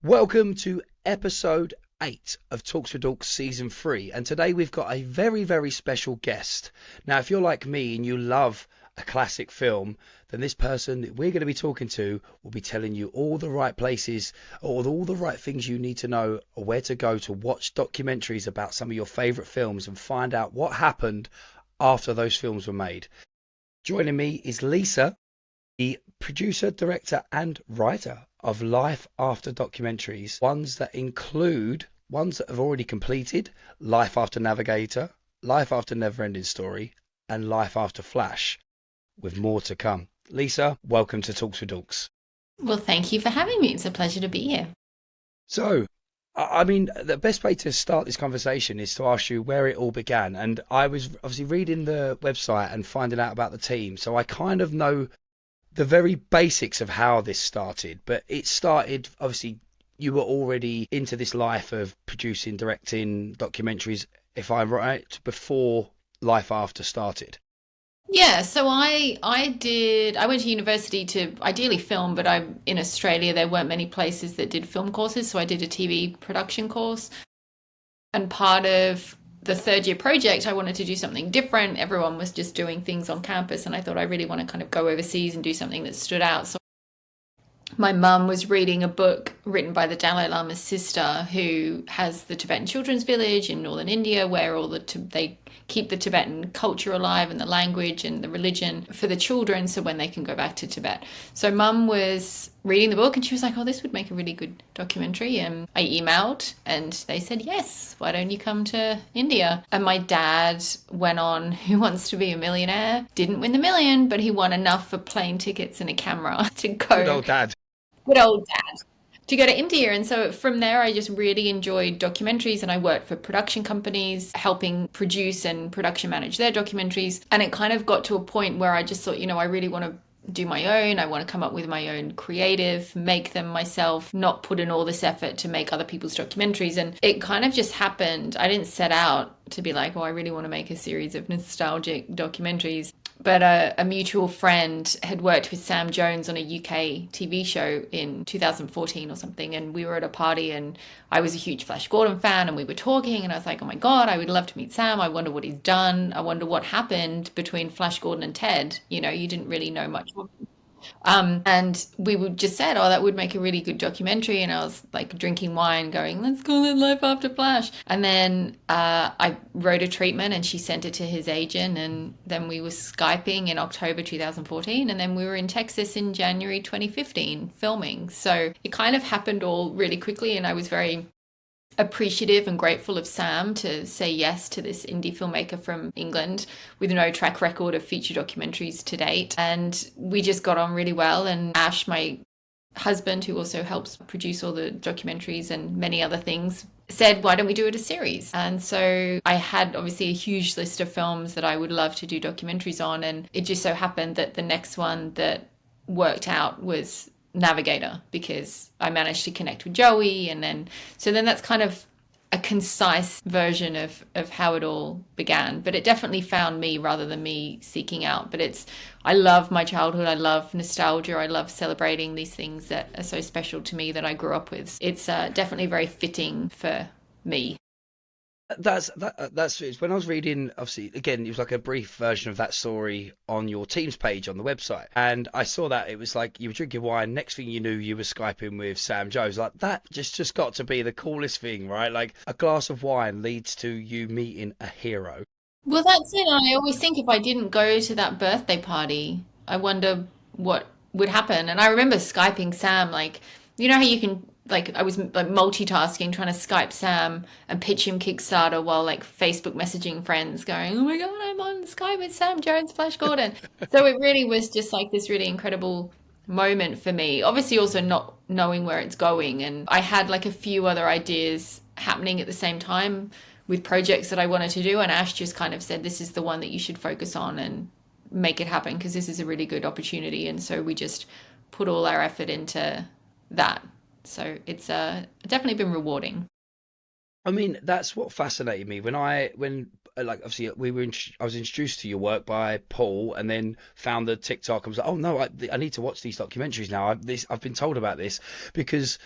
Welcome to episode 8 of Talks with Dorks season 3. And today we've got a very, very special guest. Now, if you're like me and you love a classic film, then this person that we're going to be talking to will be telling you all the right places or all the right things you need to know or where to go to watch documentaries about some of your favorite films and find out what happened after those films were made. Joining me is Lisa, the producer, director, and writer of Life After documentaries, ones that include ones that have already completed, Life After Navigator, Life After Neverending Story, and Life After Flash, with more to come. Lisa, welcome to Talks with Dorks. Well, thank you for having me. It's a pleasure to be here. So, the best way to start this conversation is to ask you where it all began. And I was obviously reading the website and finding out about the team, so I kind of know the very basics of how this started, but it started obviously you were already into this life of producing, directing documentaries, if I'm right, before Life After started. Yeah, so I went to university to ideally film, but I'm in Australia. There weren't many places that did film courses, so I did a TV production course. And part of the third year project, I wanted to do something different. Everyone was just doing things on campus, and I thought I really want to kind of go overseas and do something that stood out. So my mum was reading a book written by the Dalai Lama's sister, who has the Tibetan Children's Village in northern India, where they keep the Tibetan culture alive and the language and the religion for the children, so when they can go back to Tibet. So mum was reading the book and she was like, "Oh, this would make a really good documentary." And I emailed and they said, "Yes, why don't you come to India?" And my dad went on Who Wants to Be a Millionaire. Didn't win the million, but he won enough for plane tickets and a camera to Good go. old dad. Good old dad, to go to India. And so from there, I just really enjoyed documentaries and I worked for production companies, helping produce and production manage their documentaries. And it kind of got to a point where I just thought, I really want to do my own. I want to come up with my own creative, make them myself, not put in all this effort to make other people's documentaries. And it kind of just happened. I didn't set out to be like, oh, I really want to make a series of nostalgic documentaries. But a mutual friend had worked with Sam Jones on a UK TV show in 2014 or something. And we were at a party and I was a huge Flash Gordon fan and we were talking and I was like, oh my God, I would love to meet Sam. I wonder what he's done. I wonder what happened between Flash Gordon and Ted. You didn't really know much. And we would just said, oh, that would make a really good documentary. And I was like drinking wine, going, let's call it Life After Flash. And then I wrote a treatment and she sent it to his agent. And then we were Skyping in October 2014. And then we were in Texas in January 2015 filming. So it kind of happened all really quickly. And I was very appreciative and grateful of Sam to say yes to this indie filmmaker from England with no track record of feature documentaries to date. And we just got on really well. And Ash, my husband, who also helps produce all the documentaries and many other things, said, why don't we do it a series? And so I had obviously a huge list of films that I would love to do documentaries on. And it just so happened that the next one that worked out was Navigator, because I managed to connect with Joey, and then that's kind of a concise version of how it all began. But it definitely found me rather than me seeking out. But I love my childhood. I love nostalgia. I love celebrating these things that are so special to me that I grew up with. It's definitely very fitting for me. That's it's when I was reading, obviously again it was like a brief version of that story on your team's page on the website, and I saw that it was like you were drinking wine, next thing you knew you were Skyping with Sam Jones. Like that just got to be the coolest thing, right? Like a glass of wine leads to you meeting a hero. Well, that's it. I always think if I didn't go to that birthday party, I wonder what would happen. And I remember Skyping Sam, like, how you can, like, I was like multitasking, trying to Skype Sam and pitch him Kickstarter while like Facebook messaging friends going, oh my God, I'm on Skype with Sam Jones, Flash Gordon. So it really was just like this really incredible moment for me. Obviously, also not knowing where it's going. And I had like a few other ideas happening at the same time with projects that I wanted to do. And Ash just kind of said, this is the one that you should focus on and make it happen because this is a really good opportunity. And so we just put all our effort into that. So it's definitely been rewarding. I mean, that's what fascinated me when like obviously I was introduced to your work by Paul, and then found the TikTok. I was like, oh no, I need to watch these documentaries now. I've been told about this because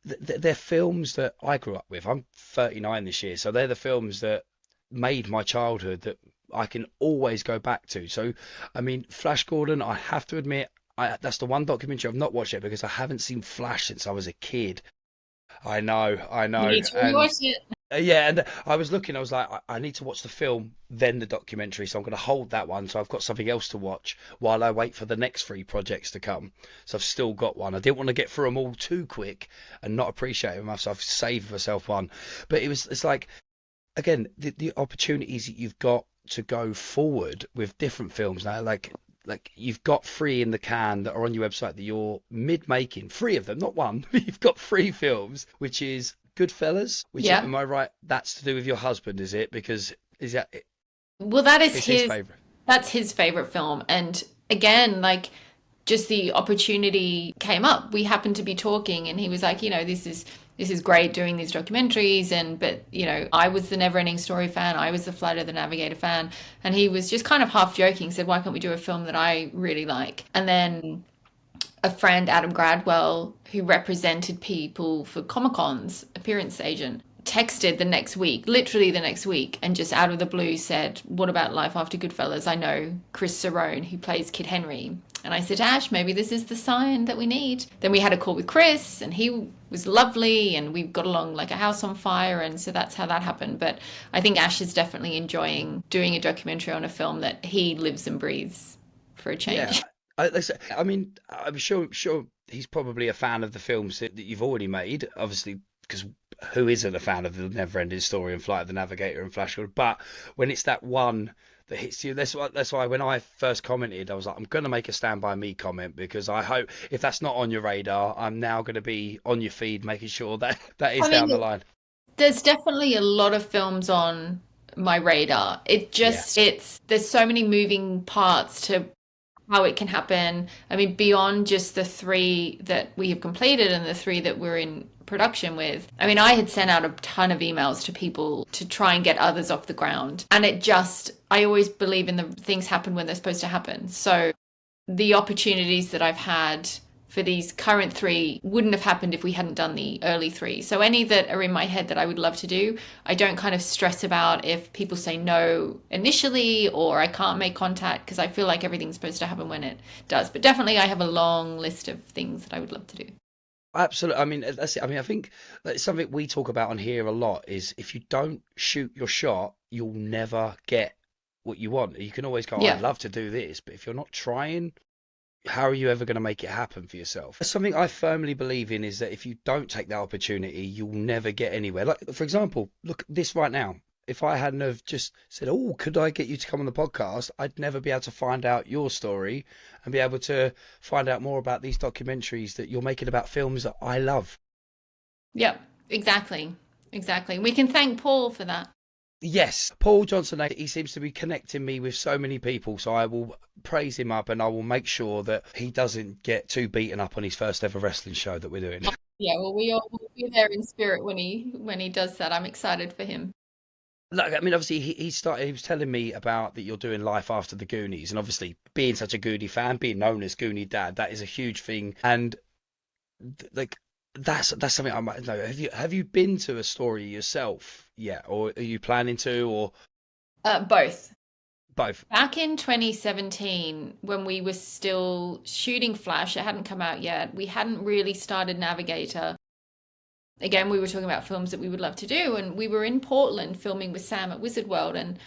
they're films that I grew up with. I'm 39 this year, so they're the films that made my childhood that I can always go back to. So, I mean, Flash Gordon, I have to admit, that's the one documentary I've not watched yet because I haven't seen Flash since I was a kid. I You know, need to and rewatch it. yeah, and I was looking, I was like, I need to watch the film, then the documentary, so I'm going to hold that one, so I've got something else to watch while I wait for the next three projects to come. So I've still got one. I didn't want to get through them all too quick and not appreciate them, so I've saved myself one. But it's like, again, the opportunities that you've got to go forward with different films now, like you've got three in the can that are on your website that you're mid making, three of them, not one. You've got three films, which is Goodfellas, which Yeah. am I right? That's to do with your husband, is it? Because is that Well, that is it's his his favorite? that's his favorite film. And again, like just the opportunity came up. We happened to be talking and he was like, this is great doing these documentaries and but I was the Never Ending Story fan, I was the Flight of the Navigator fan, and he was just kind of half joking, said, why can't we do a film that I really like? And then a friend, Adam Gradwell, who represented people for Comic Con's appearance agent, texted the next week, literally the next week, and just out of the blue said, what about Life After Goodfellas? I know Chris Cerrone, who plays Kid Henry. And I said, Ash, maybe this is the sign that we need. Then we had a call with Chris, and he was lovely, and we got along like a house on fire. And so that's how that happened. But I think Ash is definitely enjoying doing a documentary on a film that he lives and breathes for a Yeah, change. I mean, I'm sure he's probably a fan of the films that you've already made, obviously, because who isn't a fan of the Never-Ending Story and Flight of the Navigator and Flash Gordon? But when it's that one that hits you, that's why when I first commented, I was like, I'm gonna make a Stand By Me comment because I hope if that's not on your radar, I'm now gonna be on your feed making sure that that is I down the mean, line. there's definitely a lot of films on my radar. Yeah, There's so many moving parts to how it can happen. I mean, beyond just the three that we have completed and the three that we're in production with. I mean, I had sent out a ton of emails to people to try and get others off the ground. And I always believe in the things happen when they're supposed to happen. So the opportunities that I've had for these current three wouldn't have happened if we hadn't done the early three. So any that are in my head that I would love to do, I don't kind of stress about if people say no initially or I can't make contact because I feel like everything's supposed to happen when it does. But definitely I have a long list of things that I would love to do. absolutely. I mean, that's it. I mean, I think that's something we talk about on here a lot is if you don't shoot your shot, you'll never get what you want. You can always go, I'd Yeah. love to do this, but if you're not trying, how are you ever going to make it happen for yourself? Something I firmly believe in is that if you don't take that opportunity, you'll never get anywhere. Like, for example, look at this right now. If I hadn't have just said, "Oh, could I get you to come on the podcast?" I'd never be able to find out your story and be able to find out more about these documentaries that you're making about films that I love. Yep. Exactly. Exactly. We can thank Paul for that. Yes, Paul Johnson, he seems to be connecting me with so many people, so I will praise him up and I will make sure that he doesn't get too beaten up on his first ever wrestling show that we're doing. Yeah, well, we all will be there in spirit when he does that. I'm excited for him. Like, I mean, obviously, he was telling me about that you're doing Life After the Goonies, and obviously, being such a Goonie fan, being known as Goonie Dad, that is a huge thing. And like, that's something I might know. Have you been to a story yourself yet, or are you planning to, or Both. both? Back in 2017, when we were still shooting Flash, it hadn't come out yet. We hadn't really started Navigator. Again, we were talking about films that we would love to do, and we were in Portland filming with Sam at Wizard World, and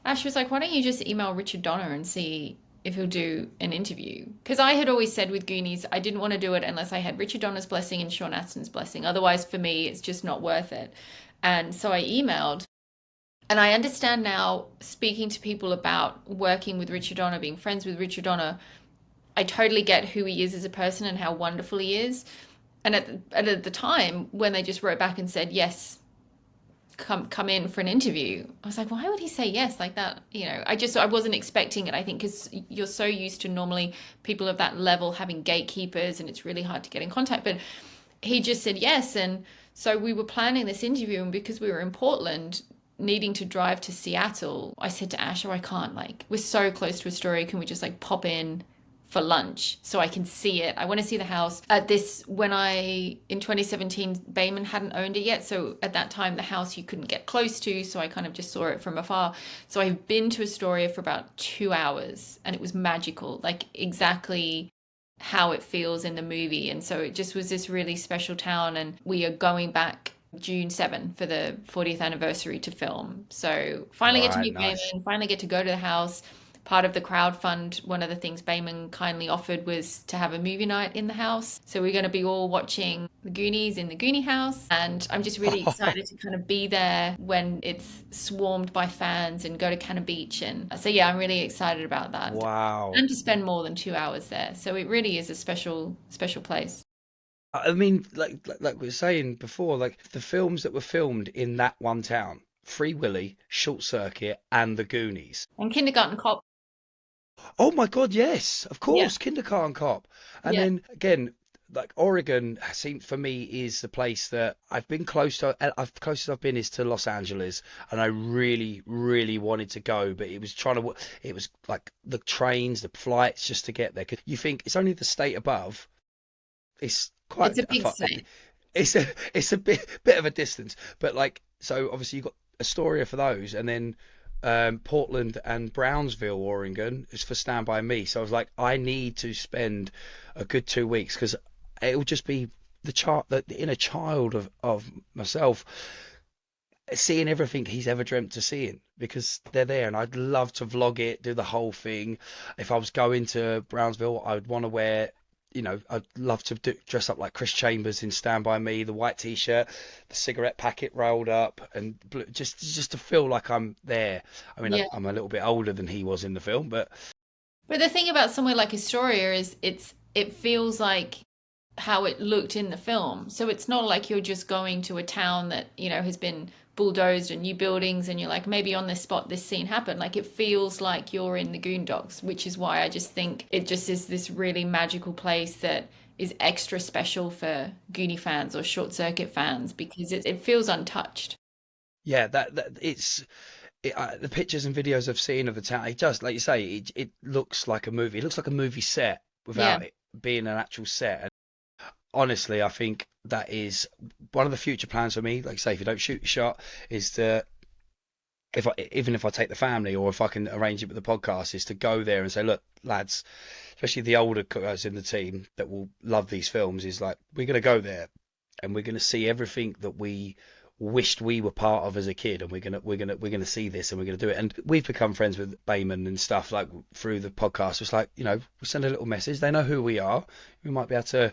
Ash was like, "Why don't you just email Richard Donner and see if he'll do an interview?" Because I had always said with Goonies, I didn't want to do it unless I had Richard Donner's blessing and Sean Astin's blessing. Otherwise, for me, it's just not worth it. And so I emailed. And I understand now, speaking to people about working with Richard Donner, being friends with Richard Donner, I totally get who he is as a person and how wonderful he is. And at the time, when they just wrote back and said, yes, come in for an interview, I was like, why would he say yes like that? I wasn't expecting it, I think, because you're so used to normally people of that level having gatekeepers and it's really hard to get in contact. But he just said yes. And so we were planning this interview, and because we were in Portland, needing to drive to Seattle, I said to Ash, oh, I can't, like, we're so close to Astoria. Can we just like pop in for lunch so I can see it. I want to see the house. At this, when I, in 2017, Bayman hadn't owned it yet. So at that time, the house you couldn't get close to. So I kind of just saw it from afar. So I've been to Astoria for about 2 hours and it was magical, like exactly how it feels in the movie. And so it just was this really special town. And we are going back June 7 for the 40th anniversary to film. So finally get to Right, meet nice. Bayman, finally get to go to the house. Part of the crowd fund, one of the things Bayman kindly offered was to have a movie night in the house. So we're going to be all watching The Goonies in the Goonie house. And I'm just really excited to kind of be there when it's swarmed by fans and go to Cannon Beach. And so, yeah, I'm really excited about that. Wow. And to spend more than 2 hours there. So it really is a special, special place. I mean, like we were saying before, like the films that were filmed in that one town, Free Willy, Short Circuit, and The Goonies. And Kindergarten Cop, Oh my God, yes, of yeah, course, Kindergarten Cop. And yeah. then again, like Oregon seems for me is the place that I've been close to. I've closest I've been is to Los Angeles, and I really, really wanted to go, but it was trying to. It was like the trains, the flights, just to get there. 'Cause you think it's only the state above. It's It's quite a big state. it's a bit of a distance, but like so obviously you've got Astoria for those, and then Portland and Brownsville, Oregon is for Stand By Me. So I was like, I need to spend a good 2 weeks because it will just be the inner child of myself seeing everything he's ever dreamt of seeing because they're there, and I'd love to vlog it, do the whole thing. If I was going to Brownsville, I would want to wear, I'd love to dress up like Chris Chambers in Stand By Me, the white t-shirt, the cigarette packet rolled up, and just to feel like I'm there. I mean, Yeah. I'm a little bit older than he was in the film, but But the thing about somewhere like Astoria is it feels like how it looked in the film. So it's not like you're just going to a town that, has been bulldozed and new buildings and you're like, maybe on this spot this scene happened. Like it feels like you're in the Goondocks, which is why I just think it just is this really magical place that is extra special for Goonie fans or Short Circuit fans because it feels untouched. yeah, that the pictures and videos I've seen of the town, it just like you say, it looks like a movie. It looks like a movie set Yeah. without it being an actual set. Honestly, I think that is one of the future plans for me. Like I say, if you don't shoot your shot, is to even if I take the family or if I can arrange it with the podcast, is to go there and say, look, lads, especially the older guys in the team that will love these films, is like we're going to go there and we're going to see everything that we wished we were part of as a kid, and we're gonna see this and we're gonna do it. And we've become friends with Bayman and stuff like through the podcast. It's like we send a little message. They know who we are. We might be able to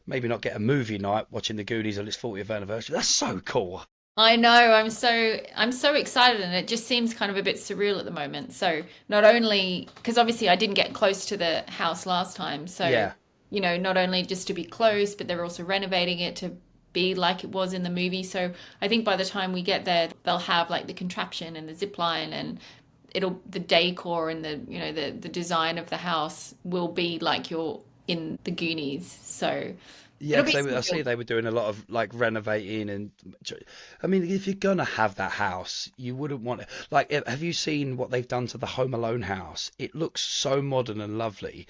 maybe not get a movie night watching the Goonies on its 40th anniversary. That's so cool. I know, I'm so excited and it just seems kind of a bit surreal at the moment. So not only because obviously I didn't get close to the house last time, so Yeah, not only just to be close, but they're also renovating it to be like it was in the movie. So I think by the time we get there, they'll have like the contraption and the zip line and it'll the decor and the design of the house will be like you're in the Goonies. So yeah. it'll Because be I see surreal. they were doing a lot of like renovating and. I mean, if you're gonna have that house, you wouldn't want it. Like, have you seen what they've done to the Home Alone house? It looks so modern and lovely,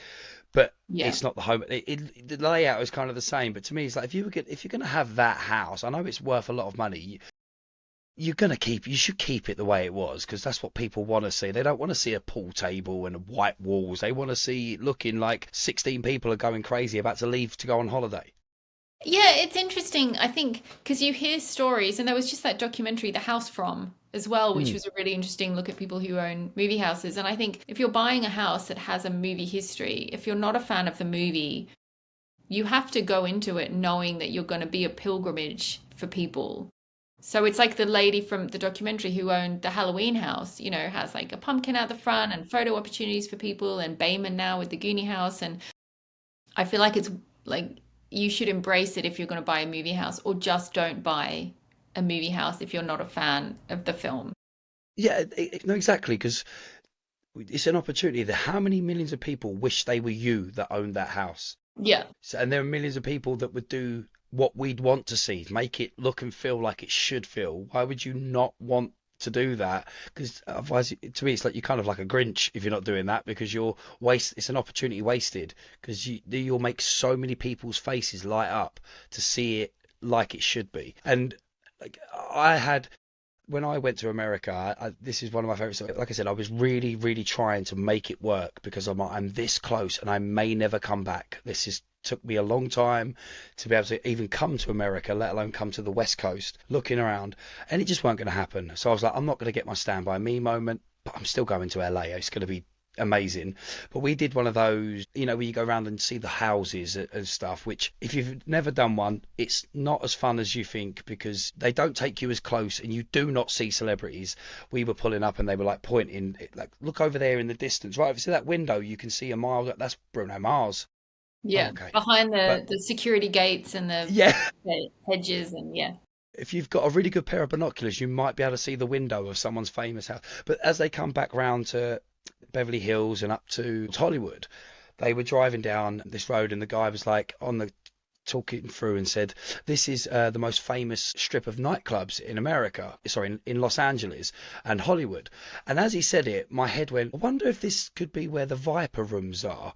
but Yeah. it's not the home. The layout is kind of the same, but to me, it's like if you're gonna have that house, I know it's worth a lot of money. You should keep it the way it was because that's what people want to see. They don't want to see a pool table and white walls. They want to see it looking like 16 people are going crazy about to leave to go on holiday. Yeah, it's interesting. I think because you hear stories, and there was just that documentary, The House From, as well, which Mm. was a really interesting look at people who own movie houses. And I think if you're buying a house that has a movie history, if you're not a fan of the movie, you have to go into it knowing that you're going to be a pilgrimage for people. So it's like the lady from the documentary who owned the Halloween house, has like a pumpkin out the front and photo opportunities for people, and Bayman now with the Goonie house. And I feel like it's like you should embrace it if you're going to buy a movie house, or just don't buy a movie house if you're not a fan of the film. Yeah, no, exactly, because it's an opportunity. That how many millions of people wish they were you that owned that house? Yeah. So, and there are millions of people that would do what we'd want to see, make it look and feel like it should feel. Why would you not want to do that, because otherwise, to me, it's like you're kind of like a Grinch if you're not doing that, because it's an opportunity wasted, because you'll make so many people's faces light up to see it like it should be. And like I had when I went to America, this is one of my favorites. Like I said, I was really, really trying to make it work, because I'm this close and I may never come back. This is took me a long time to be able to even come to America, let alone come to the West Coast, looking around, and it just weren't going to happen. So I was like, I'm not going to get my Stand By Me moment, but I'm still going to LA. It's going to be amazing. But we did one of those, where you go around and see the houses and stuff, which if you've never done one, it's not as fun as you think, because they don't take you as close and you do not see celebrities. We were pulling up and they were like pointing, like, look over there in the distance, right? If you see that window, you can see a mile. That's Bruno Mars. Oh, Yeah, okay. behind But the security gates and yeah, the hedges, and yeah. if you've got a really good pair of binoculars, you might be able to see the window of someone's famous house. But as they come back round to Beverly Hills and up to Hollywood, they were driving down this road, and the guy was like on the talking through and said, "This is the most famous strip of nightclubs in America, sorry, in Los Angeles and Hollywood." And as he said it, my head went, "I wonder if this could be where the Viper Rooms are."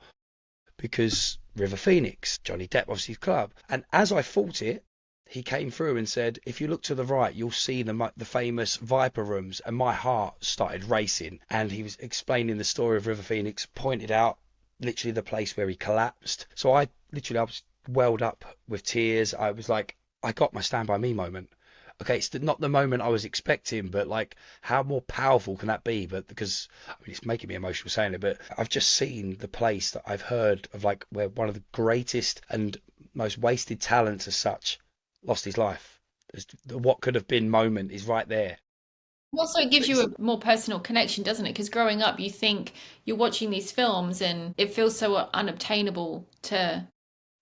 Because River Phoenix, Johnny Depp, obviously, club. And as I thought it, he came through and said, "If you look to the right, you'll see the famous Viper Rooms." And my heart started racing. And he was explaining the story of River Phoenix, pointed out literally the place where he collapsed. So I was welled up with tears. I was like, I got my Stand By Me moment. Okay, it's not the moment I was expecting, but like, how more powerful can that be? But because I mean, it's making me emotional saying it, but I've just seen the place that I've heard of, like, where one of the greatest and most wasted talents as such lost his life. What could have been moment is right there. Also, it So gives you it's a more personal connection, doesn't it? Because growing up, you think you're watching these films and it feels so unobtainable to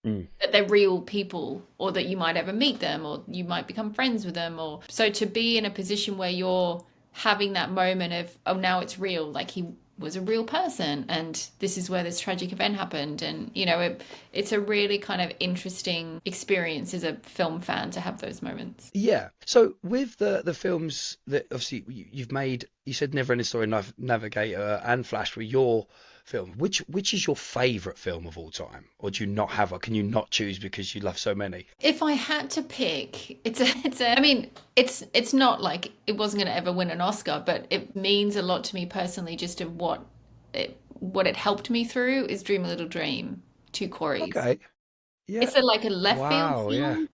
Mm. that they're real people, or that you might ever meet them, or you might become friends with them, or so to be in a position where you're having that moment of, oh, now it's real, like he was a real person and this is where this tragic event happened. And it's a really kind of interesting experience as a film fan to have those moments. Yeah. So with the films that obviously you've made, you said Never Ending Story, Navigator, and Flash were your film. Which is your favourite film of all time, or do you not have a? Can you not choose because you love so many? If I had to pick, I mean, it's not like it wasn't going to ever win an Oscar, but it means a lot to me personally, just of what it helped me through is Dream a Little Dream, Two Corys. Okay. Yeah. It's like a left field Wow. Yeah. film,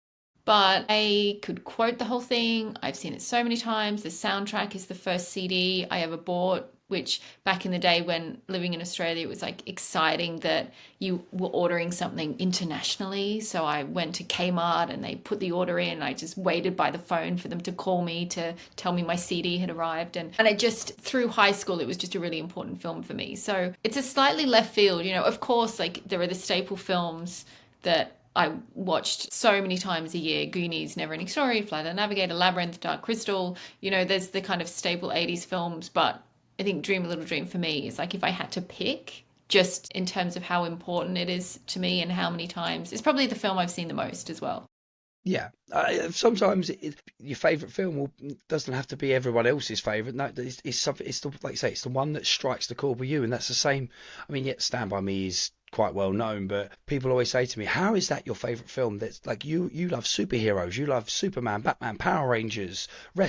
but I could quote the whole thing. I've seen it so many times. The soundtrack is the first CD I ever bought, which back in the day when living in Australia, it was like exciting that you were ordering something internationally. So I went to Kmart and they put the order in. I just waited by the phone for them to call me to tell me my CD had arrived. And I just, through high school, it was just a really important film for me. So it's a slightly left field, of course, like there are the staple films that I watched so many times a year: Goonies, Never Ending Story, Flight of the Navigator, Labyrinth, Dark Crystal. There's the kind of staple 80s films, but I think Dream a Little Dream for me is like, if I had to pick, just in terms of how important it is to me and how many times, it's probably the film I've seen the most as well. Yeah. Sometimes your favourite doesn't have to be everyone else's favourite. No, it's something. It's the, like you say, it's the one that strikes the chord with you, and that's the same. I mean, yet Stand By Me is quite well known, but people always say to me, "How is that your favourite film?" That's like, you love superheroes, you love Superman, Batman, Power Rangers,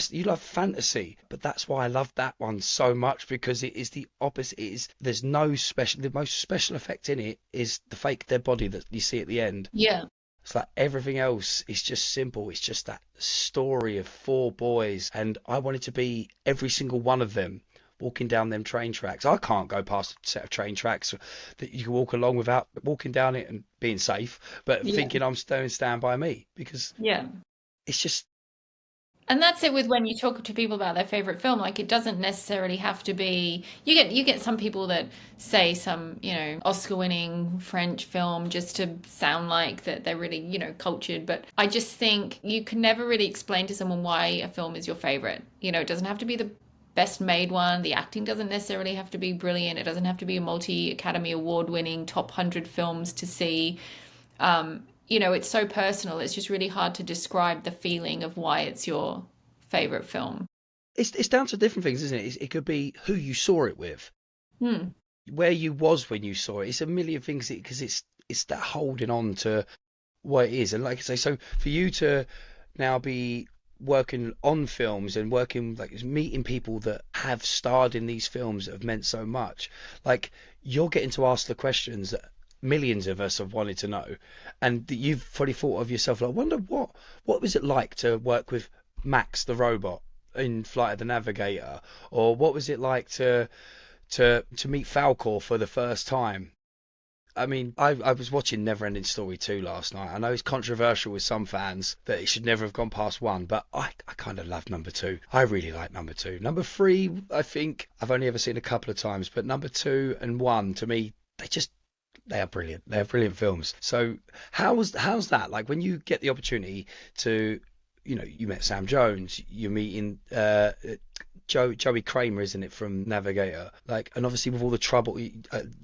you love fantasy. But that's why I love that one so much, because it is the opposite. There's no special. The most special effect in it is the fake dead body that you see at the end. Yeah. It's like everything else is just simple. It's just that story of four boys, and I wanted to be every single one of them walking down them train tracks. I can't go past a set of train tracks that you can walk along without walking down it and being safe, but Yeah. thinking I'm staying Stand By Me, because Yeah. it's just, And that's it with when you talk to people about their favorite film. Like, it doesn't necessarily have to be. You get some people that say some Oscar-winning French film just to sound like that they're really cultured. But I just think you can never really explain to someone why a film is your favorite. It doesn't have to be the best made one. The acting doesn't necessarily have to be brilliant. It doesn't have to be a multi-Academy Award winning top 100 films to see. It's so personal. It's just really hard to describe the feeling of why it's your favorite film. it's down to different things, isn't it? It could be who you saw it with, Hmm. where you was when you saw it. It's a million things because it's that holding on to what it is. And like I say, so for you to now be working on films and working like meeting people that have starred in these films that have meant so much, like you're getting to ask the questions that millions of us have wanted to know, and that you've probably thought of yourself like, I wonder what was it like to work with Max the robot in Flight of the Navigator, or what was it like to meet Falcor for the first time. I mean, I was watching Neverending Story 2 last night. I know it's controversial with some fans that it should never have gone past one, but I kind of love number two. I really like number two. Number three, I think I've only ever seen a couple of times, but number two and one, to me, they are brilliant. They are brilliant films. So how's that? Like when you get the opportunity to, you met Sam Jones, you're meeting Joey Kramer, isn't it, from Navigator? Like, and obviously with all the trouble,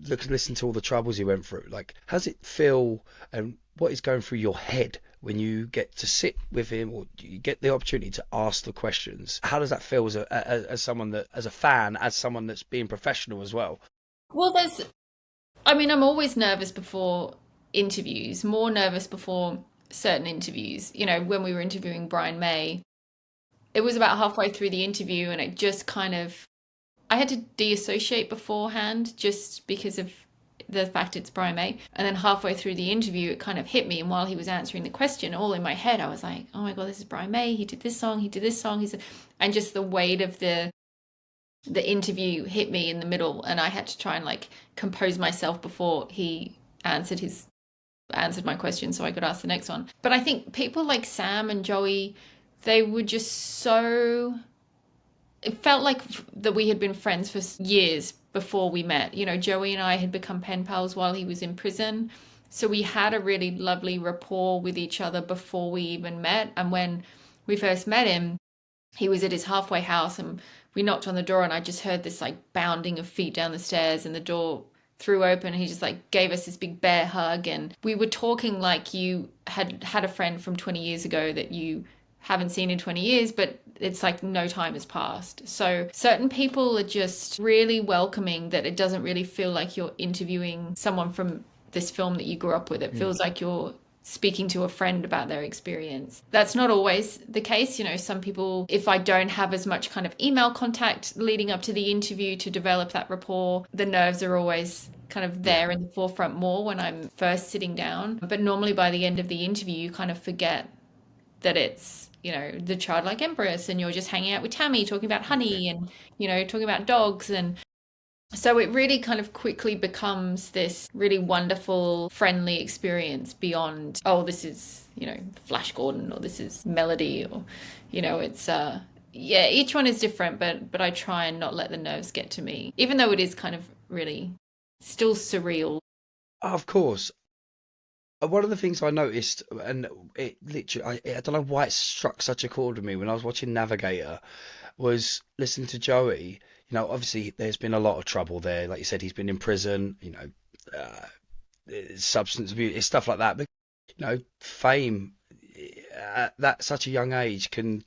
listen to all the troubles he went through. Like, how does it feel, and what is going through your head when you get to sit with him, or you get the opportunity to ask the questions? How does that feel as someone that, as a fan, as someone that's being professional as well? Well, I mean, I'm always nervous before interviews, more nervous before certain interviews. When we were interviewing Brian May, it was about halfway through the interview and it just kind of, I had to deassociate beforehand just because of the fact it's Brian May. And then halfway through the interview, it kind of hit me. And while he was answering the question, all in my head, I was like, oh my God, this is Brian May. He did this song. He did this song. And just the weight of the interview hit me in the middle. And I had to try and like compose myself before he answered my question so I could ask the next one. But I think people like Sam and Joey, they were just so, it felt like that we had been friends for years before we met. Joey and I had become pen pals while he was in prison. So we had a really lovely rapport with each other before we even met. And when we first met him, he was at his halfway house and we knocked on the door and I just heard this like bounding of feet down the stairs and the door threw open and he just like gave us this big bear hug. And we were talking like you had a friend from 20 years ago that you haven't seen in 20 years, but it's like no time has passed. So certain people are just really welcoming, that it doesn't really feel like you're interviewing someone from this film that you grew up with. It feels like you're speaking to a friend about their experience. That's not always the case. Some people, if I don't have as much kind of email contact leading up to the interview to develop that rapport, the nerves are always kind of there in the forefront more when I'm first sitting down. But normally by the end of the interview, you kind of forget that it's, the childlike empress and you're just hanging out with Tammy talking about honey and, talking about dogs. And so it really kind of quickly becomes this really wonderful, friendly experience beyond, oh, this is, Flash Gordon or this is Melody or, it's, yeah, each one is different, but I try and not let the nerves get to me, even though it is kind of really still surreal. Of course. One of the things I noticed, and it literally, I don't know why it struck such a chord with me when I was watching Navigator, was listening to Joey. Obviously there's been a lot of trouble there. Like you said, he's been in prison, substance abuse, stuff like that. But, fame at that such a young age can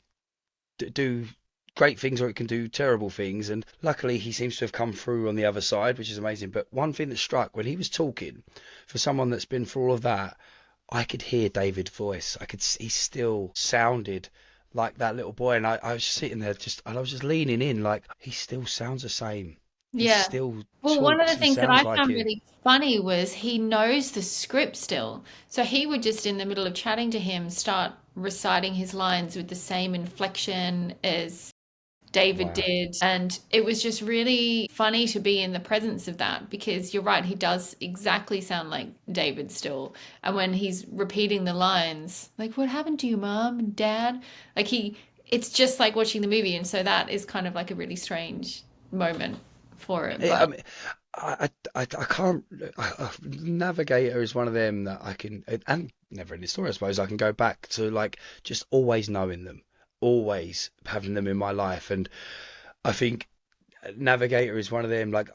do great things or it can do terrible things. And luckily he seems to have come through on the other side, which is amazing. But one thing that struck when he was talking, for someone that's been through all of that, I could hear David's voice. He still sounded like that little boy. And I was sitting there and I was just leaning in, like, he still sounds the same. He Yeah. still Well, one of talks the and things that sounds I like found him. really funny was he knows the script still. So he would just, in the middle of chatting to him, start reciting his lines with the same inflection as David Wow. did. And it was just really funny to be in the presence of that because you're right, he does exactly sound like David still. And when he's repeating the lines, like, what happened to you, mom and dad? Like it's just like watching the movie. And so that is kind of like a really strange moment for it. I But mean, I can't. Navigator is one of them that I can, and never in the story, I suppose, I can go back to, like, just always knowing them, always having them in my life. And I think Navigator is one of them. Like,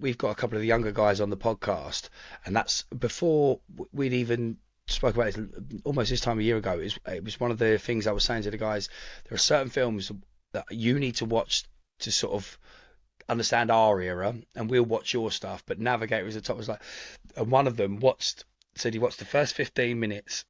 we've got a couple of the younger guys on the podcast, and that's before we'd even spoke about it almost this time a year ago. It was one of the things I was saying to the guys. There are certain films that you need to watch to sort of understand our era, and we'll watch your stuff. But Navigator is the top. Was like, and one of them said he watched the first 15 minutes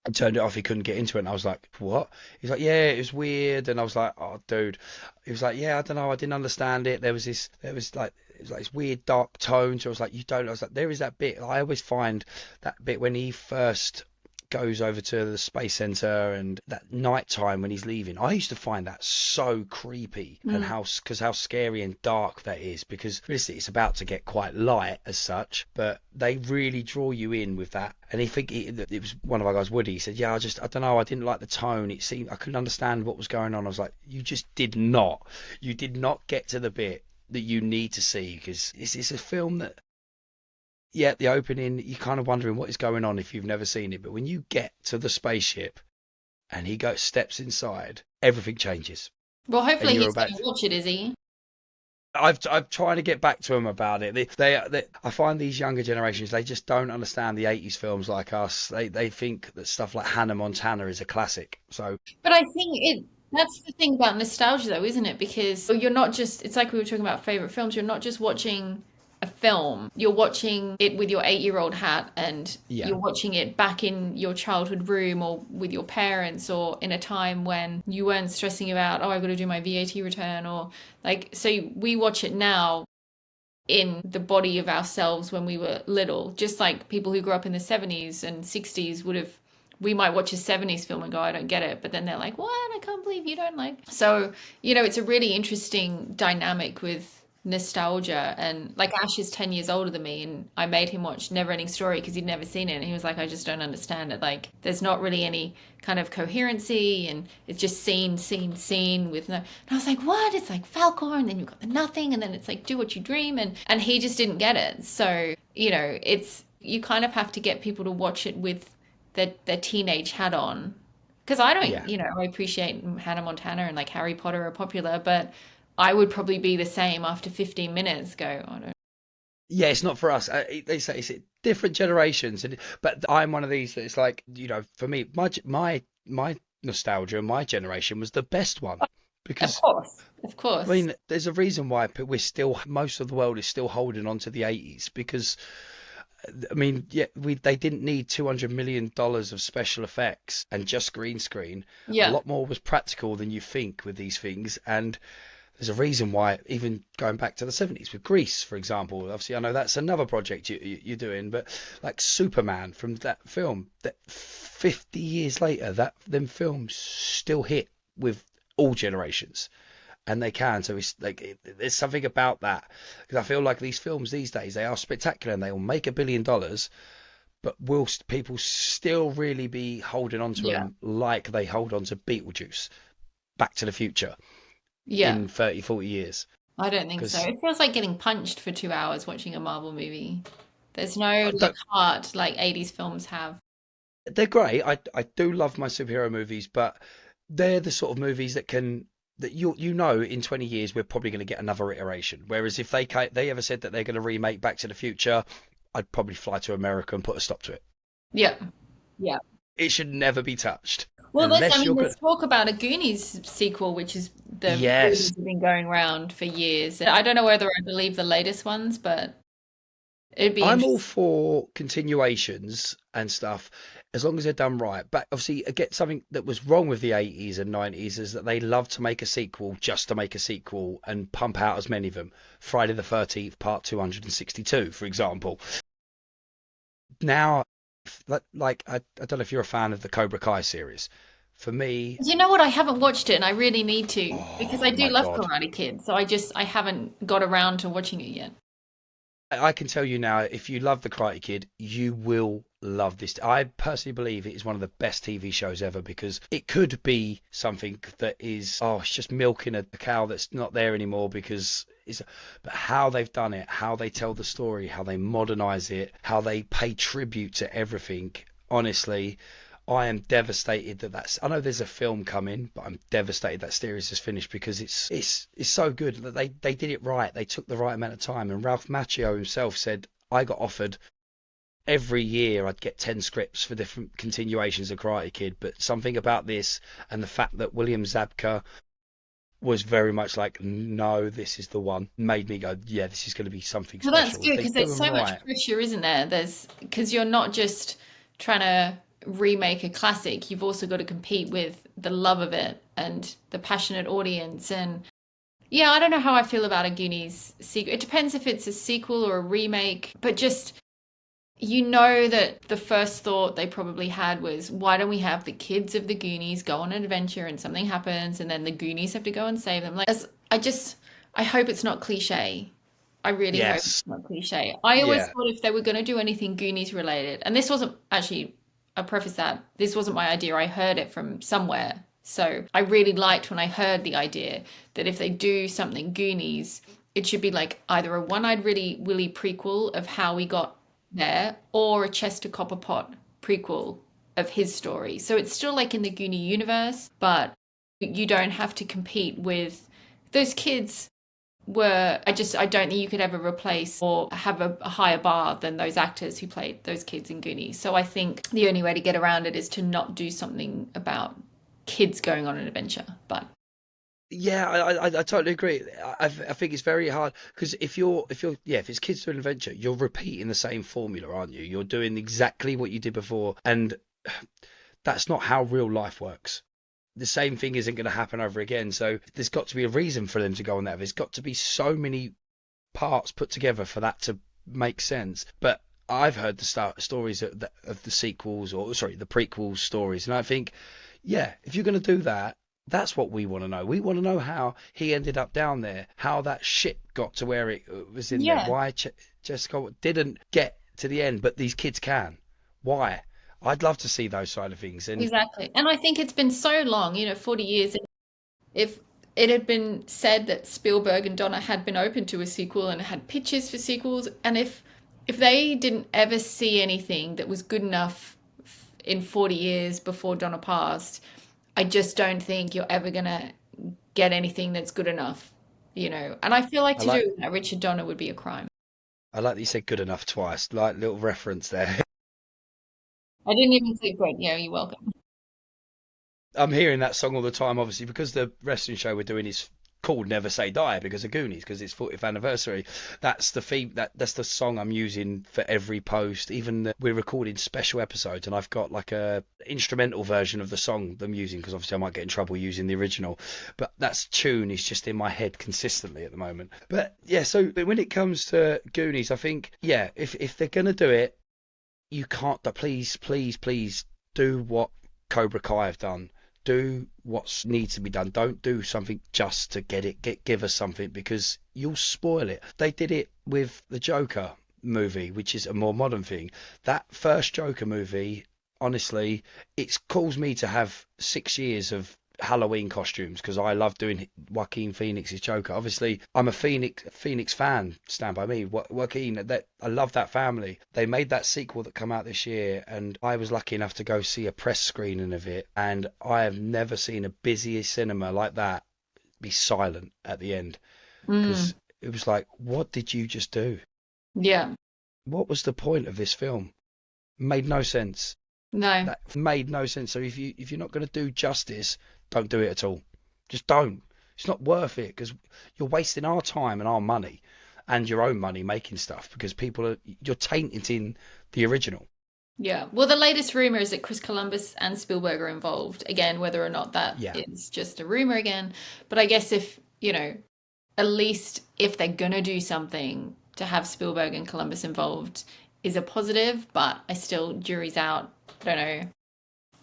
and turned it off. He couldn't get into it. And I was like, what? He's like, yeah, it was weird. And I was like, oh, dude. He was like, yeah, I don't know. I didn't understand it. There was like, it was like this weird dark tone. So I was like, you don't. I was like, there is that bit. I always find that bit when he first goes over to the space center and that night time when he's leaving. I used to find that so creepy, and Mm. how scary and dark that is, because really it's about to get quite light as such, but they really draw you in with that. And it was one of our guys, Woody. He said, yeah, I don't know, I didn't like the tone. It seemed I couldn't understand what was going on. I was like, you did not get to the bit that you need to see, because it's a film that, yeah, the opening, you're kind of wondering what is going on if you've never seen it. But when you get to the spaceship and he steps inside, everything changes. Well, And hopefully you're he's about going to watch it, is he? I'm trying to get back to him about it. I find these younger generations, they just don't understand the 80s films like us. They think that stuff like Hannah Montana is a classic. So But I think that's the thing about nostalgia though, isn't it? Because you're not just, it's like we were talking about favorite films, you're not just watching a film, you're watching it with your 8-year-old hat, and yeah, you're watching it back in your childhood room or with your parents, or in a time when you weren't stressing about, oh, I've got to do my VAT return, or like, so we watch it now in the body of ourselves when we were little, just like people who grew up in the 70s and 60s would have. We might watch a 70s film and go, I don't get it, but then they're like, what? I can't believe you don't like. So, it's a really interesting dynamic with nostalgia. And like, Ash is 10 years older than me, and I made him watch Neverending Story because he'd never seen it, and he was like, I just don't understand it. Like, there's not really any kind of coherency, and it's just scene with no. And I was like, what? It's like Falcor, and then you've got the nothing, and then it's like do what you dream, and he just didn't get it. So, it's, you kind of have to get people to watch it with their teenage hat on. Because I don't, yeah. I appreciate Hannah Montana and like Harry Potter are popular, but I would probably be the same after 15 minutes. Go, I don't. Yeah, it's not for us. They say it's different generations, but I'm one of these that it's like, for me, my nostalgia, my generation was the best one, Of because course, of I course. mean, there's a reason why most of the world is still holding on to the 80s, because I mean, yeah, they didn't need $200 million of special effects and just green screen. A Yeah, lot more was practical than you think with these things, and there's a reason why, even going back to the 70s with Grease, for example. Obviously, I know that's another project you're doing, but like Superman from that film, that 50 years later, that them films still hit with all generations, and they can. So it's like there's something about that, because I feel like these films these days, they are spectacular and they will make $1 billion, but will people still really be holding on to yeah, them like they hold on to Beetlejuice, Back to the Future yeah. in 30, 40 years? I don't think so. Because It feels like getting punched for 2 hours watching a Marvel movie. There's no like don't, heart like 80s films have. they're great. I do love my superhero movies, but they're the sort of movies that in 20 years we're probably going to get another iteration. Whereas if they ever said that they're going to remake Back to the Future, I'd probably fly to America and put a stop to it. Yeah, yeah. It should never be touched Well, I unless mean, you're there's good. talk about a Goonies sequel, which is the Yes, rumors have been going around for years. I don't know whether I believe the latest ones, but it'd be I'm all interesting. for continuations and stuff as long as they're done right. But obviously, again, something that was wrong with the 80s and 90s is that they love to make a sequel just to make a sequel and pump out as many of them. Friday the 13th, part 262, for example. Now, I don't know if you're a fan of the Cobra Kai series. For me, You know what? I haven't watched it, and I really need to because I oh do my love God. Karate Kid. So I haven't got around to watching it yet. I can tell you now, if you love The Karate Kid, you will love this. I personally believe it is one of the best TV shows ever, because it could be something that is, it's just milking a cow that's not there anymore, but how they've done it, how they tell the story, how they modernize it, how they pay tribute to everything. Honestly, I am devastated I know there's a film coming, but I'm devastated that series is finished, because it's so good that they did it right. They took the right amount of time, and Ralph Macchio himself said, I got offered every year I'd get 10 scripts for different continuations of Karate Kid, but something about this, and the fact that William Zabka was very much like, no, this is the one. Made me go, yeah, this is going to be something Well, that's special. If good they because do there's them so much right, pressure, isn't there? Because you're not just trying to remake a classic, you've also got to compete with the love of it and the passionate audience. And yeah, I don't know how I feel about a Goonies sequel. It depends if it's a sequel or a remake, but just you know that the first thought they probably had was, why don't we have the kids of the Goonies go on an adventure and something happens and then the Goonies have to go and save them? Like, I hope it's not cliche. I really hope yes, it's not cliche. I always yeah, thought if they were going to do anything Goonies related, and this wasn't actually, I preface that, this wasn't my idea. I heard it from somewhere. So I really liked when I heard the idea that if they do something Goonies, it should be like either a One-Eyed Willy prequel of how we got there or a Chester Copperpot prequel of his story. So it's still like in the Goonie universe, but you don't have to compete with those kids were I don't think you could ever replace or have a higher bar than those actors who played those kids in Goonies. So I think the only way to get around it is to not do something about kids going on an adventure. But yeah. I totally agree. I think it's very hard because if it's kids to an adventure, you're repeating the same formula, aren't you? You're doing exactly what you did before, and that's not how real life works. The same thing isn't going to happen over again. So there's got to be a reason for them to go on that. There's got to be so many parts put together for that to make sense. But I've heard the stories of the sequels, or sorry, the prequel stories, and I think, yeah, if you're going to do that, that's what we want to know. We want to know how he ended up down there, how that ship got to where it was in there, yeah, why Jessica didn't get to the end, but these kids can. Why? I'd love to see those side of things. And exactly. And I think it's been so long, 40 years. If it had been said that Spielberg and Donner had been open to a sequel and had pitches for sequels, and if they didn't ever see anything that was good enough in 40 years before Donner passed, I just don't think you're ever gonna get anything that's good enough. And I feel like I to do like it without Richard Donner would be a crime. I like that you said good enough twice, like little reference there. I didn't even say good. Yeah, you're welcome. I'm hearing that song all the time, obviously, because the wrestling show we're doing is called Never Say Die because of Goonies, because it's 40th anniversary. That's the theme. That's the song I'm using for every post. Even we're recording special episodes, and I've got like a instrumental version of the song I'm using because obviously I might get in trouble using the original. But that tune is just in my head consistently at the moment. But yeah, so when it comes to Goonies, I think yeah, if they're gonna do it, you can't. Please, please, please do what Cobra Kai have done. Do what needs to be done. Don't do something just to give us something because you'll spoil it. They did it with the Joker movie, which is a more modern thing. That first Joker movie, honestly, it's caused me to have 6 years of Halloween costumes because I love doing Joaquin Phoenix's Joker. Obviously, I'm a Phoenix fan. Stand by me, Joaquin. That I love that family. They made that sequel that come out this year, and I was lucky enough to go see a press screening of it. And I have never seen a busy cinema like that be silent at the end Mm, because it was like, what did you just do? yeah. What was the point of this film? Made no sense. No. That made no sense. So if you're not going to do justice, don't do it at all. Just don't. It's not worth it because you're wasting our time and our money and your own money making stuff because you're tainting the original. Yeah. Well, the latest rumor is that Chris Columbus and Spielberg are involved. Again, whether or not that Yeah, is just a rumor again. But I guess at least if they're gonna do something to have Spielberg and Columbus involved is a positive, but jury's out. I don't know.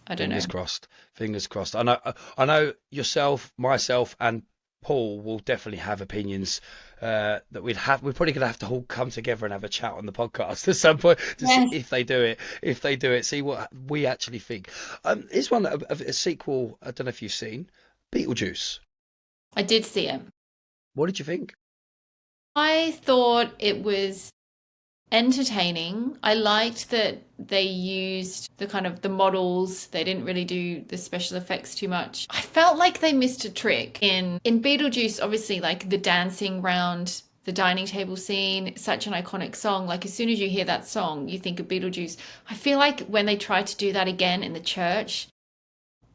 I don't know. fingers crossed. Fingers crossed. I know yourself, myself, and Paul will definitely have opinions that we're probably gonna have to all come together and have a chat on the podcast at some point to see Yes, if they do it. If they do it, see what we actually think. Here's one of a sequel. I don't know if you've seen Beetlejuice. I did see it. What did you think? I thought it was entertaining. I liked that they used the kind of the models. They didn't really do the special effects too much. I felt like they missed a trick in Beetlejuice, obviously like the dancing round the dining table scene, such an iconic song. Like as soon as you hear that song, you think of Beetlejuice. I feel like when they tried to do that again in the church,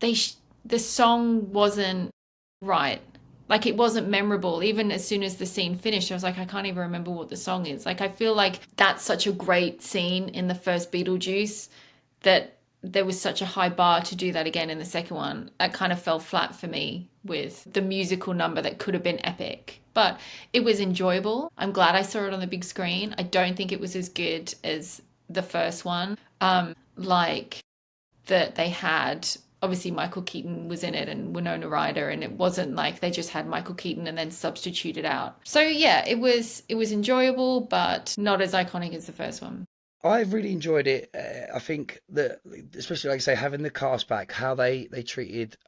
the song wasn't right. Like it wasn't memorable. Even as soon as the scene finished, I was like, I can't even remember what the song is. Like I feel like that's such a great scene in the first Beetlejuice that there was such a high bar to do that again in the second one. That kind of fell flat for me with the musical number that could have been epic. But it was enjoyable. I'm glad I saw it on the big screen. I don't think it was as good as the first one. Like that they had obviously Michael Keaton was in it and Winona Ryder, and it wasn't like they just had Michael Keaton and then substituted out. So yeah, it was enjoyable, but not as iconic as the first one. I've really enjoyed it. I think that, especially like I say, having the cast back, how they treated.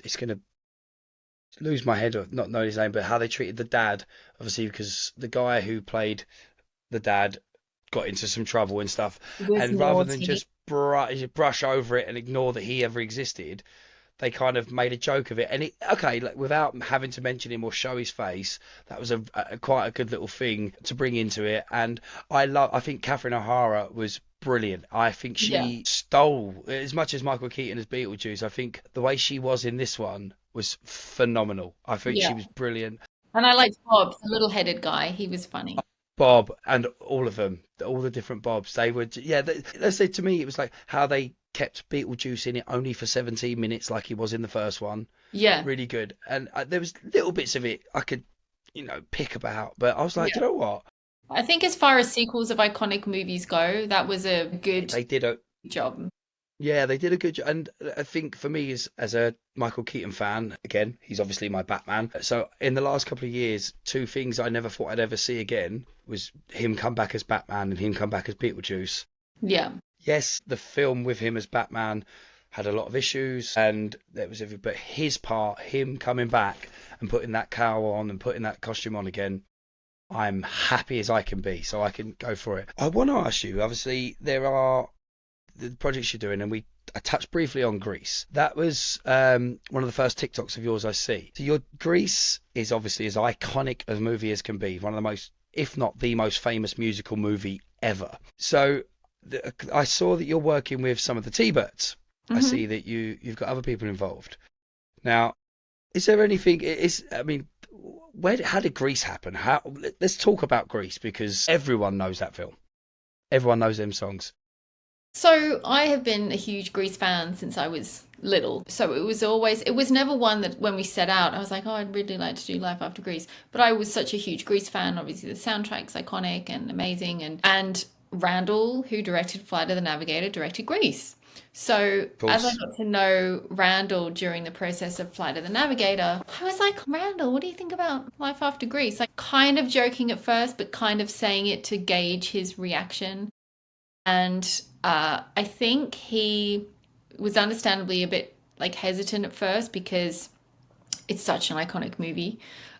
It's going to lose my head of not knowing his name, but how they treated the dad, obviously, because the guy who played the dad got into some trouble and stuff, It was and rather than naughty. just brush over it and ignore that he ever existed, they kind of made a joke of it. And it, okay, like without having to mention him or show his face, that was a quite a good little thing to bring into it. And I think Catherine O'Hara was brilliant. I think Yeah. she stole as much as Michael Keaton as Beetlejuice. I think the way she was in this one was phenomenal. I think Yeah. she was brilliant. And I liked Bob, the little headed guy. He was funny. Bob and all of them, all the different Bobs, they were, yeah, let's say to me, it was like how they kept Beetlejuice in it only for 17 minutes, like he was in the first one. Yeah. Really good. And there was little bits of it I could, pick about, but I was like, Yeah. you know what? I think as far as sequels of iconic movies go, that was a good They did a, job. yeah, they did a good job. And I think for me, as a Michael Keaton fan, again, he's obviously my Batman. So in the last couple of years, two things I never thought I'd ever see again was him come back as Batman and him come back as Beetlejuice. Yeah. Yes, the film with him as Batman had a lot of issues, and there was every, but his part, him coming back and putting that cowl on and putting that costume on again, I'm happy as I can be, so I can go for it. I want to ask you, obviously, there are the projects you're doing, and I touched briefly on Greece. That was one of the first TikToks of yours I see. So your Greece is obviously as iconic a movie as can be, one of the most, if not the most famous musical movie ever. So I saw that you're working with some of the T-Birds. I Hmm. see that you've got other people involved. Now, is there anything? I mean, how did Grease happen? Let's talk about Grease because everyone knows that film. Everyone knows them songs. So I have been a huge Grease fan since I was little. So it was never one that when we set out, I was like, oh, I'd really like to do Life After Grease. But I was such a huge Grease fan. Obviously, the soundtrack's iconic and amazing. And Randall, who directed Flight of the Navigator, directed Grease. So Of as I course. got to know Randall during the process of Flight of the Navigator, I was like, Randall, what do you think about Life After Grease? Like kind of joking at first, but kind of saying it to gauge his reaction. And I think he was understandably a bit like hesitant at first because it's such an iconic movie.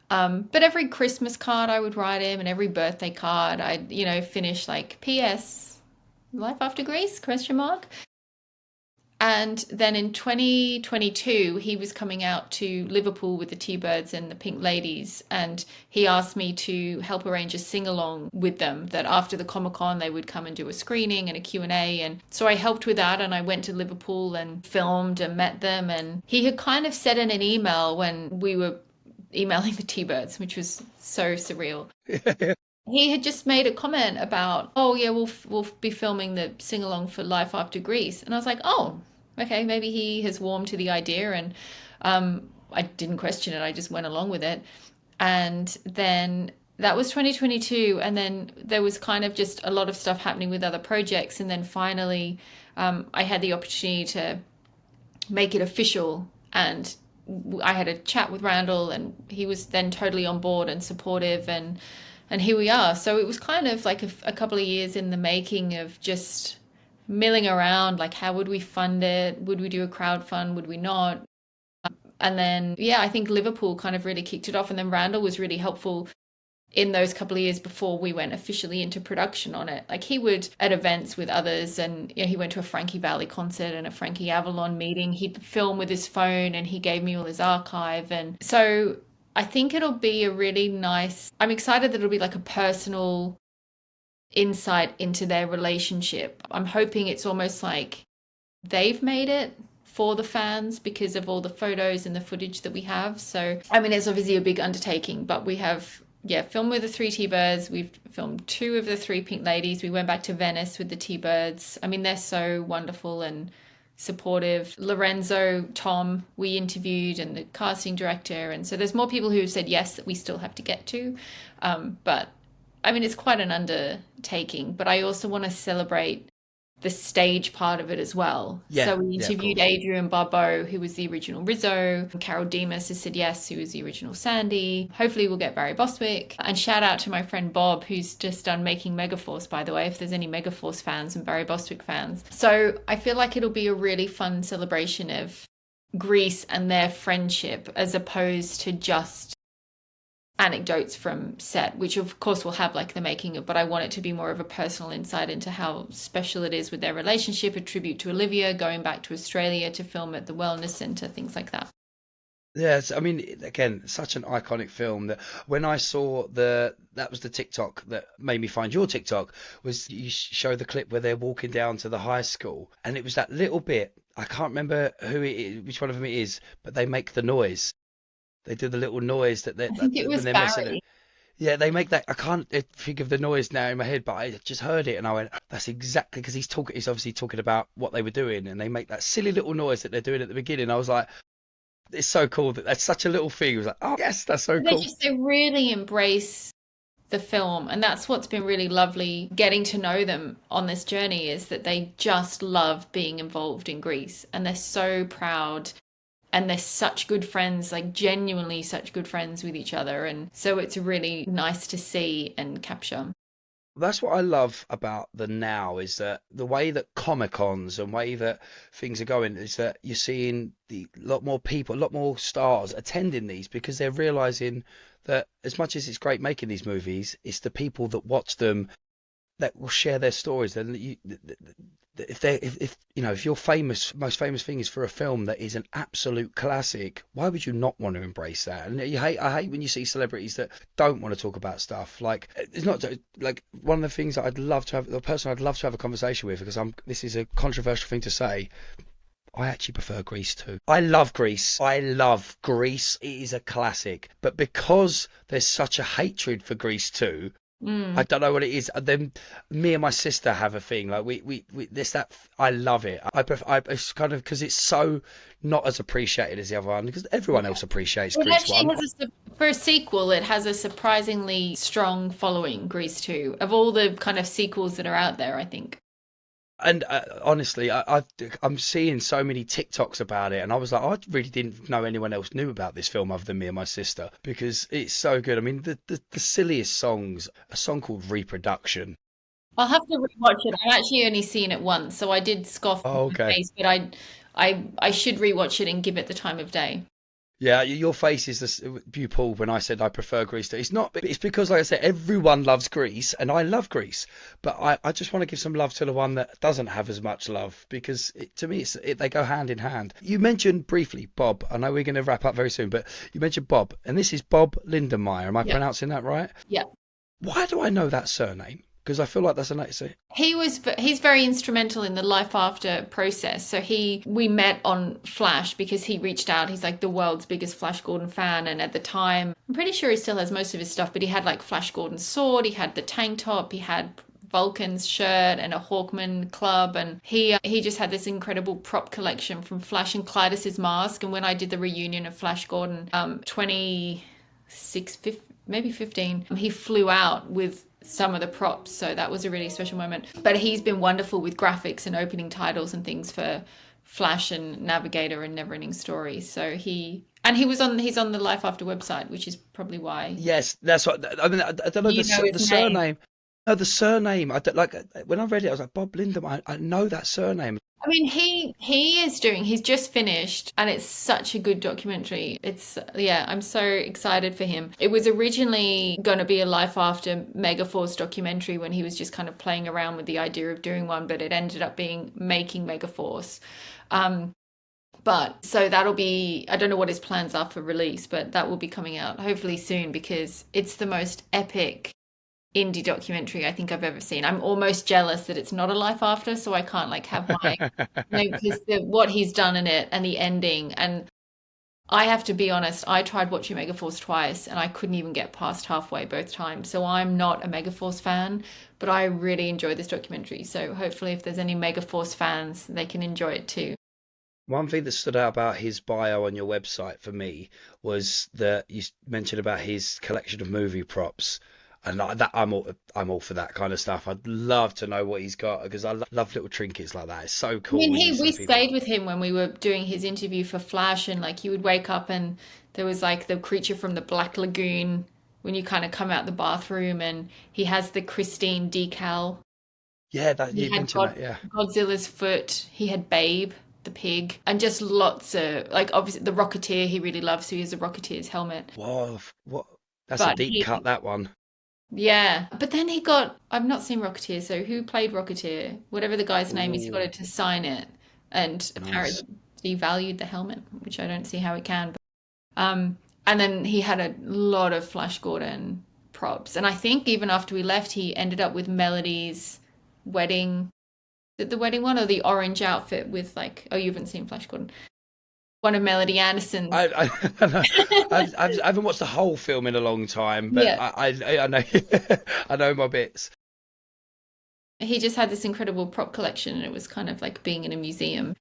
But every Christmas card I would write him and every birthday card I'd, finish like PS Life After Grease question mark. And then in 2022, he was coming out to Liverpool with the T-Birds and the Pink Ladies, and he asked me to help arrange a sing-along with them, that after the Comic-Con they would come and do a screening and a Q&A. And so I helped with that, and I went to Liverpool and filmed and met them. And he had kind of said in an email when we were emailing the T-Birds, which was so surreal. He had just made a comment about, oh yeah, we'll be filming the sing along for Life After Greece, and I was like, oh, okay, maybe he has warmed to the idea, and I didn't question it. I just went along with it, and then that was 2022, and then there was kind of just a lot of stuff happening with other projects, and then finally, I had the opportunity to make it official, and I had a chat with Randall, and he was then totally on board and supportive, and here we are. So it was kind of like a couple of years in the making of just milling around, like how would we fund it? Would we do a crowd fund? Would we not? And then yeah, I think Liverpool kind of really kicked it off, and then Randall was really helpful in those couple of years before we went officially into production on it. Like he would at events with others, and he went to a Frankie Valli concert and a Frankie Avalon meeting. He'd film with his phone and he gave me all his archive. And so I think it'll be a really nice, I'm excited that it'll be like a personal insight into their relationship. I'm hoping it's almost like they've made it for the fans because of all the photos and the footage that we have. So, I mean, it's obviously a big undertaking, but we have, yeah, filmed with the three T-Birds. We've filmed two of the three Pink Ladies. We went back to Venice with the T-Birds. I mean, they're so wonderful and supportive. Lorenzo, Tom, we interviewed, and the casting director. And so there's more people who have said yes that we still have to get to. But I mean, it's quite an undertaking, but I also want to celebrate the stage part of it as well. Yeah, So we yeah, of interviewed course. Adrian Barbeau, who was the original Rizzo. Carol Demas has said yes, who was the original Sandy. Hopefully we'll get Barry Bostwick. And shout out to my friend Bob, who's just done Making Megaforce, by the way, if there's any Megaforce fans and Barry Bostwick fans. So I feel like it'll be a really fun celebration of Greece and their friendship, as opposed to just anecdotes from set, which of course will have like the making of, but I want it to be more of a personal insight into how special it is with their relationship, a tribute to Olivia, going back to Australia to film at the wellness centre, things like that. Yes, I mean, again, such an iconic film that when I saw that was the TikTok that made me find your TikTok, was you show the clip where they're walking down to the high school, and it was that little bit. I can't remember who it is, which one of them it is, but they make the noise. They do the little noise I think it when was they're messing it. Barry. Yeah, they make that. I can't think of the noise now in my head, but I just heard it and I went, "That's exactly," because he's talking. He's obviously talking about what they were doing, and they make that silly little noise that they're doing at the beginning. I was like, "It's so cool that that's such a little thing." I was like, "Oh yes, that's so cool." They really embrace the film, and that's what's been really lovely getting to know them on this journey, is that they just love being involved in Greece, and they're so proud, and they're such good friends, like genuinely such good friends with each other. And so it's really nice to see and capture. That's what I love about the now, is that the way that Comic Cons and way that things are going is that you're seeing the lot more people, a lot more stars attending these, because they're realizing that as much as it's great making these movies, it's the people that watch them that will share their stories. And if you know, if your most famous thing is for a film that is an absolute classic, why would you not want to embrace that? And I hate when you see celebrities that don't want to talk about stuff. Like, it's not like one of the things that I'd love to have, the person I'd love to have a conversation with, because this is a controversial thing to say. I actually prefer Grease too. I love Grease. I love Grease. It is a classic. But because there's such a hatred for Grease too, I Mm. don't know what it is. And then me and my sister have a thing. Like we this that. I love it. It's kind of because it's so not as appreciated as the other one, because everyone else appreciates It Grease actually one. has for a sequel, it has a surprisingly strong following, Grease 2, of all the kind of sequels that are out there, I think. And honestly, I'm seeing so many TikToks about it, and I was like, I really didn't know anyone else knew about this film other than me and my sister, because it's so good. I mean, the silliest songs, a song called Reproduction. I'll have to rewatch it. I've actually only seen it once, so I did scoff at Oh, my okay. face, but I should rewatch it and give it the time of day. Yeah, your face is this, you pulled when I said I prefer Greece. It's not, it's because, like I said, everyone loves Greece, and I love Greece, but I just want to give some love to the one that doesn't have as much love, because to me, they go hand in hand. You mentioned briefly Bob. I know we're going to wrap up very soon, but you mentioned Bob, and this is Bob Lindenmeyer. Am I Yeah, pronouncing that right? yeah. Why do I know that surname? Because I feel like that's a nice. He's very instrumental in the life after process. So we met on Flash because he reached out. He's like the world's biggest Flash Gordon fan, and at the time, I'm pretty sure he still has most of his stuff, but he had like Flash Gordon's sword, he had the tank top, he had Vulcan's shirt and a Hawkman club, and he just had this incredible prop collection from Flash, and Clytus's mask. And when I did the reunion of Flash Gordon, 26, maybe 15, he flew out with some of the props, so that was a really special moment. But he's been wonderful with graphics and opening titles and things for Flash and Navigator and Neverending Stories. So he's on the Life After website, which is probably why Yes, that's what I mean. I don't know you know the his name. surname. No, the surname. I don't like when I read it. I was like, Bob Lindenmeyer. I know that surname. I mean, he's just finished, and it's such a good documentary. It's, yeah, I'm so excited for him. It was originally going to be a Life After Megaforce documentary when he was just kind of playing around with the idea of doing one, but it ended up being Making Megaforce. Um, but so that'll be, I don't know what his plans are for release, but that will be coming out hopefully soon, because it's the most epic indie documentary I think I've ever seen. I'm almost jealous that it's not a life after, so I can't like have my, because what he's done in it and the ending. And I have to be honest, I tried watching Megaforce twice and I couldn't even get past halfway both times. So I'm not a Megaforce fan, but I really enjoyed this documentary. So hopefully if there's any Megaforce fans, they can enjoy it too. One thing that stood out about his bio on your website for me was that you mentioned about his collection of movie props. And that I'm all for that kind of stuff. I'd love to know what he's got because I love little trinkets like that. It's so I cool mean, when you we see people. stayed with him when we were doing his interview for Flash, and like he would wake up and there was like the creature from the Black Lagoon when you kind of come out the bathroom, and he has the Christine decal. Yeah, that He you had mentioned that. Yeah. Godzilla's foot. He had Babe, the pig, and just lots of like obviously the Rocketeer he really loves, so he has a Rocketeer's helmet. Whoa, what? That's a But deep cut, he, that one. yeah, but then he got, I've not seen Rocketeer, so who played Rocketeer? Whatever the guy's name is, he got Ooh, it to sign it and nice. apparently devalued the helmet, which I don't see how it can. And then he had a lot of Flash Gordon props. And I think even after we left, he ended up with Melody's wedding. Is it the wedding one or the orange outfit with like, oh, you haven't seen Flash Gordon. One of Melody Anderson's. I haven't watched the whole film in a long time, but Yeah. I know I know my bits. He just had this incredible prop collection and it was kind of like being in a museum.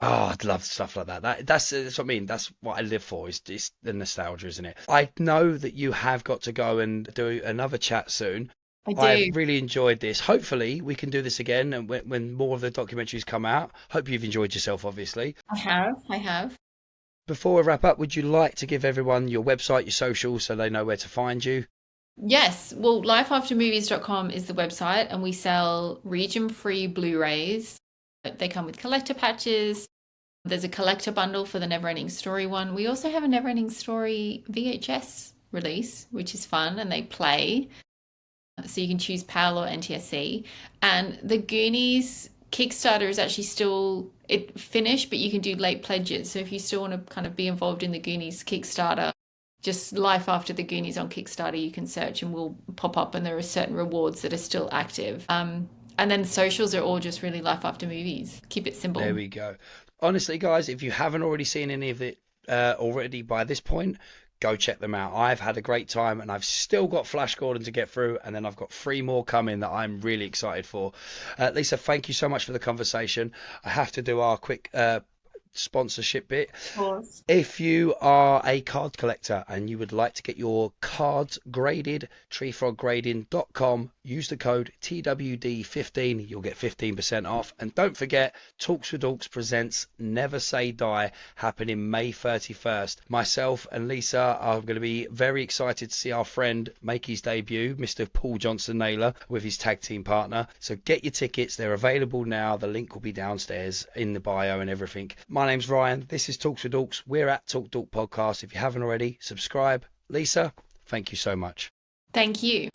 Oh, I'd love stuff like that. That's what I mean. That's what I live for. Is the nostalgia, isn't it? I know that you have got to go and do another chat soon. I I've do. really enjoyed this. Hopefully, we can do this again, and when more of the documentaries come out. Hope you've enjoyed yourself, obviously. I have. I have. Before we wrap up, would you like to give everyone your website, your socials, so they know where to find you? Yes. Well, lifeaftermovies.com is the website, and we sell region-free Blu-rays. They come with collector patches. There's a collector bundle for the Neverending Story one. We also have a Neverending Story VHS release, which is fun, and they play. So you can choose PAL or NTSC. And the Goonies Kickstarter is actually still it finished, but you can do late pledges. So if you still want to kind of be involved in the Goonies Kickstarter, just Life After the Goonies on Kickstarter, you can search and we'll pop up, and there are certain rewards that are still active. And then socials are all just really Life After Movies. Keep it There simple. we go. Honestly, guys, if you haven't already seen any of it already by this point, go check them out. I've had a great time, and I've still got Flash Gordon to get through, and then I've got three more coming that I'm really excited for. Lisa, thank you so much for the conversation. I have to do our quick sponsorship bit. Of course. If you are a card collector and you would like to get your cards graded, treefroggrading.com, use the code TWD15, you'll get 15% off. And don't forget, Talks with Dorks presents Never Say Die, happening May 31st. Myself and Lisa are going to be very excited to see our friend make his debut, Mr. Paul Johnson Naylor, with his tag team partner. So get your tickets, they're available now. The link will be downstairs in the bio and everything. My name's Ryan. This is Talks with Dorks. We're at Talk Dork Podcast. If you haven't already, subscribe. Lisa, thank you so much. Thank you.